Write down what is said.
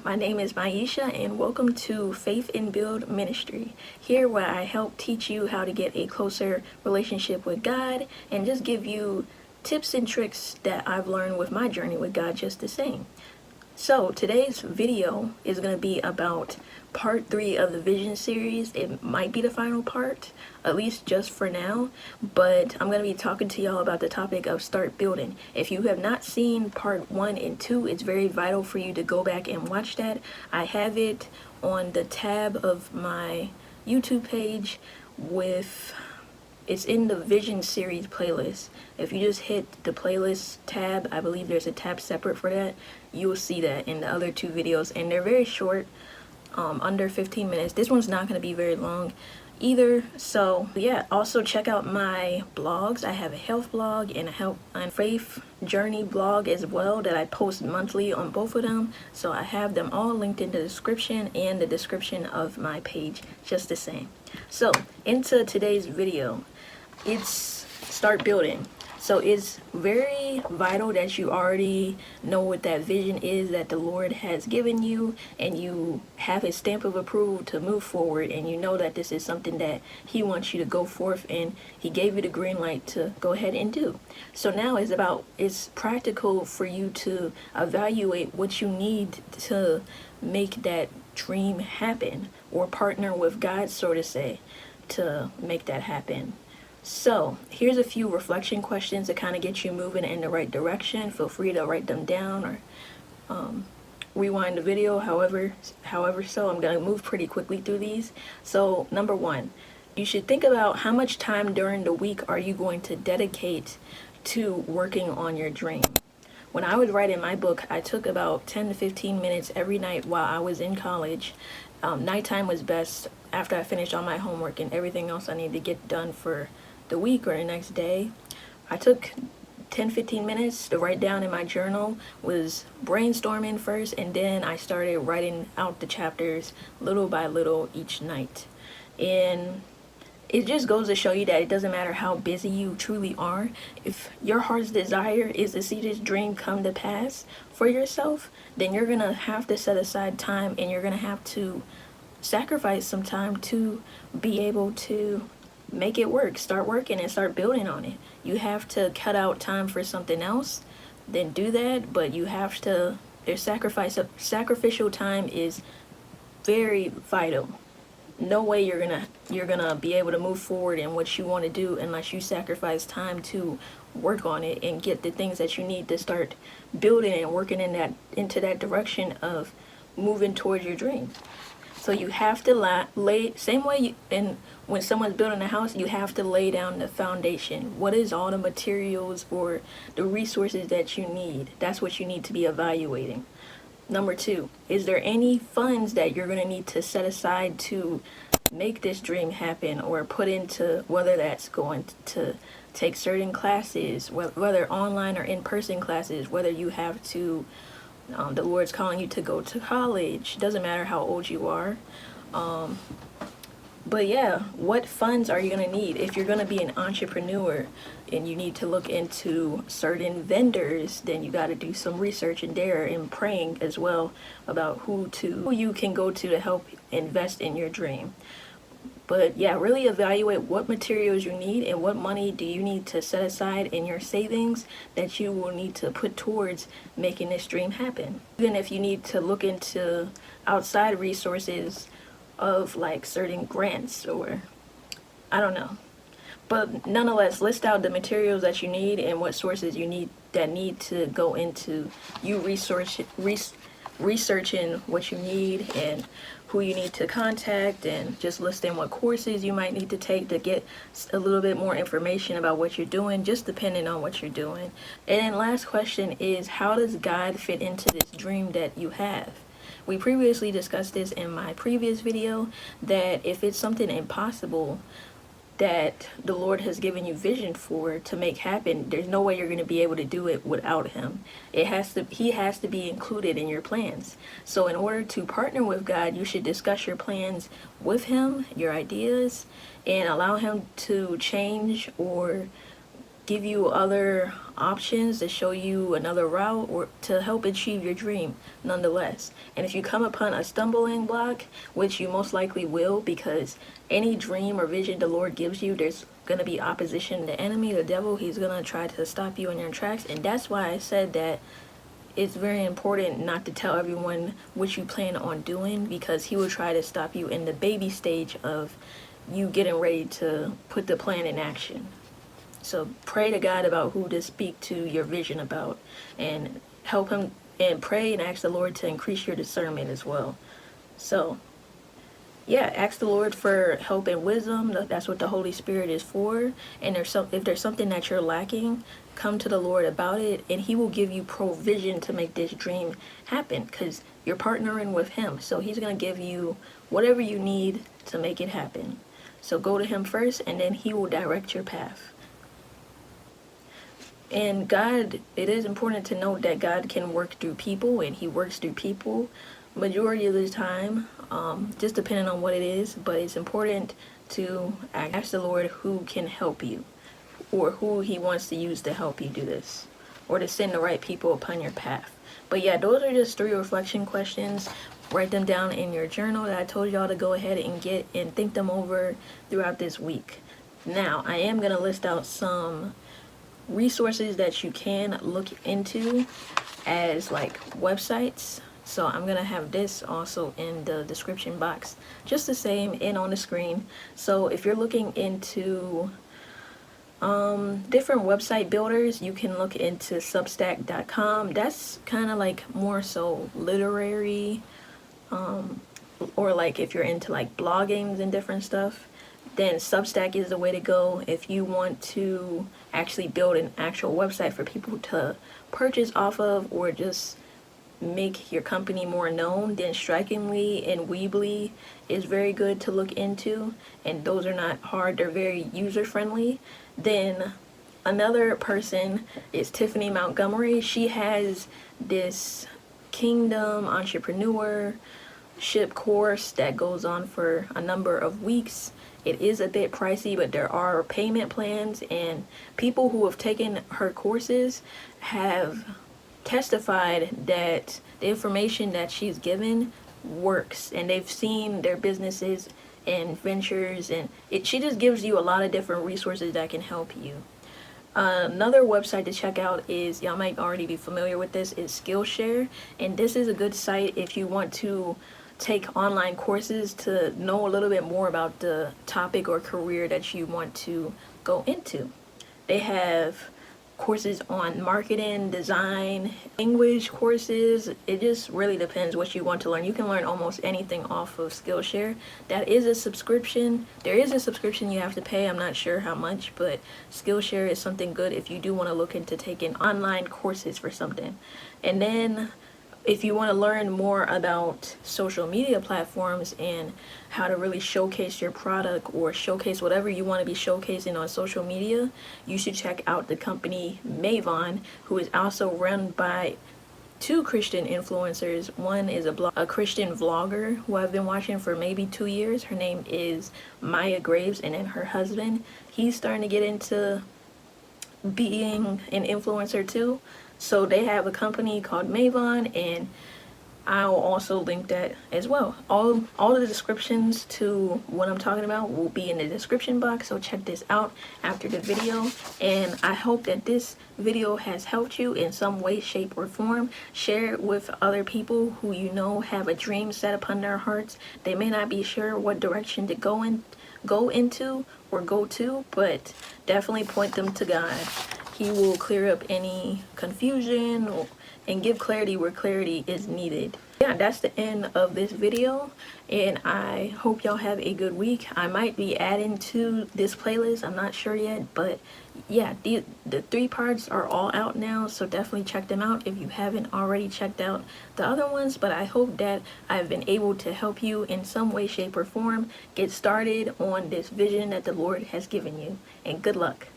My name is Maisha, and welcome to Faith in Build Ministry. Here, where I help teach you how to get a closer relationship with God and just give you tips and tricks that I've learned with my journey with God just the same. So today's video is going to be about part 3 of the vision series. It might be the final part, at least just for now, but I'm going to be talking to y'all about the topic of start building. If you have not seen part 1 and 2, it's very vital for you to go back and watch that. I have it on the tab of my YouTube page it's in the Vision series playlist. If you just hit the playlist tab, I believe there's a tab separate for that, you will see that in the other 2 videos, and they're very short, under 15 minutes. This one's not going to be very long either. So yeah, also check out my blogs. I have a health blog and a health and faith journey blog as well that I post monthly on both of them. So I have them all linked in the description and the description of my page just the same. So into today's video, it's start building. So it's very vital that you already know what that vision is that the Lord has given you, and you have his stamp of approval to move forward, and you know that this is something that he wants you to go forth, and he gave you the green light to go ahead and do. So now it's practical for you to evaluate what you need to make that dream happen, or partner with God, so to say, to make that happen. So here's a few reflection questions to kind of get you moving in the right direction. Feel free to write them down or rewind the video, however so. I'm going to move pretty quickly through these. So number 1, you should think about how much time during the week are you going to dedicate to working on your dream. When I was writing my book, I took about 10 to 15 minutes every night while I was in college. Nighttime was best after I finished all my homework and everything else I needed to get done for the week or the next day. I took 10-15 minutes to write down in my journal, was brainstorming first, and then I started writing out the chapters little by little each night. And it just goes to show you that it doesn't matter how busy you truly are. If your heart's desire is to see this dream come to pass for yourself, then you're gonna have to set aside time, and you're gonna have to sacrifice some time to be able to make it work. Start working and start building on it. You have to cut out time for something else, then do that, but you have to, there's sacrificial time is very vital. No way you're gonna be able to move forward in what you want to do unless you sacrifice time to work on it and get the things that you need to start building and working into that direction of moving towards your dream. So you have to lay, same way when someone's building a house, you have to lay down the foundation. What is all the materials or the resources that you need? That's what you need to be evaluating. Number 2, is there any funds that you're going to need to set aside to make this dream happen, or put into, whether that's going to take certain classes, whether online or in-person classes, whether you have to the Lord's calling you to go to college. Doesn't matter how old you are. But yeah, what funds are you going to need? If you're going to be an entrepreneur and you need to look into certain vendors, then you got to do some research in there, and praying as well about who you can go to help invest in your dream. But yeah, really evaluate what materials you need and what money do you need to set aside in your savings that you will need to put towards making this dream happen. Even if you need to look into outside resources of like certain grants, or I don't know. But nonetheless, list out the materials that you need and what sources you need that need to go into you researching what you need and who you need to contact, and just listing what courses you might need to take to get a little bit more information about what you're doing, just depending on what you're doing. And then last question is, how does God fit into this dream that you have? We previously discussed this in my previous video, that if it's something impossible that the Lord has given you vision for to make happen, there's no way you're going to be able to do it without him. He has to be included in your plans. So in order to partner with God, you should discuss your plans with him, your ideas, and allow him to change or give you other options, to show you another route, or to help achieve your dream nonetheless. And if you come upon a stumbling block, which you most likely will, because any dream or vision the Lord gives you, there's going to be opposition. The enemy, the devil, he's going to try to stop you in your tracks. And that's why I said that it's very important not to tell everyone what you plan on doing, because he will try to stop you in the baby stage of you getting ready to put the plan in action. So pray to God about who to speak to your vision about, and help him, and pray and ask the Lord to increase your discernment as well. So yeah, ask the Lord for help and wisdom. That's what the Holy Spirit is for. And if there's something that you're lacking, come to the Lord about it, and he will give you provision to make this dream happen, because you're partnering with him. So he's going to give you whatever you need to make it happen. So go to him first, and then he will direct your path. And God, it is important to note that God can work through people, and he works through people majority of the time, just depending on what it is. But it's important to ask the Lord who can help you, or who he wants to use to help you do this, or to send the right people upon your path. But yeah, those are just 3 reflection questions. Write them down in your journal that I told y'all to go ahead and get, and think them over throughout this week. Now, I am going to list out some resources that you can look into as like websites. So I'm gonna have this also in the description box, just the same, and on the screen. So if you're looking into different website builders, you can look into substack.com. That's kind of like more so literary, or like if you're into like blogging and different stuff, then Substack is the way to go. If you want to actually build an actual website for people to purchase off of, or just make your company more known, then Strikingly and Weebly is very good to look into, and those are not hard, they're very user friendly. Then another person is Tiffany Montgomery. She has this Kingdom Entrepreneurship course that goes on for a number of weeks. It is a bit pricey, but there are payment plans, and people who have taken her courses have testified that the information that she's given works, and they've seen their businesses and ventures, and she just gives you a lot of different resources that can help you. Another website to check out is, y'all might already be familiar with this, is Skillshare, and this is a good site if you want to take online courses to know a little bit more about the topic or career that you want to go into. They have courses on marketing, design, language courses. It just really depends what you want to learn. You can learn almost anything off of Skillshare. That is a subscription. There is a subscription you have to pay. I'm not sure how much, but Skillshare is something good if you do want to look into taking online courses for something. And then if you want to learn more about social media platforms and how to really showcase your product, or showcase whatever you want to be showcasing on social media, you should check out the company Mavon, who is also run by 2 Christian influencers. One is a Christian vlogger who I've been watching for maybe 2 years. Her name is Maya Graves, and then her husband, he's starting to get into being an influencer too. So they have a company called Mavon, and I'll also link that as well. All of the descriptions to what I'm talking about will be in the description box, so check this out after the video. And I hope that this video has helped you in some way, shape, or form. Share it with other people who you know have a dream set upon their hearts. They may not be sure what direction to go into or go to, but definitely point them to God. He will clear up any confusion and give clarity where clarity is needed. Yeah, that's the end of this video, and I hope y'all have a good week. I might be adding to this playlist, I'm not sure yet, but yeah, the 3 parts are all out now, so definitely check them out if you haven't already checked out the other ones. But I hope that I've been able to help you in some way, shape, or form get started on this vision that the Lord has given you, and good luck.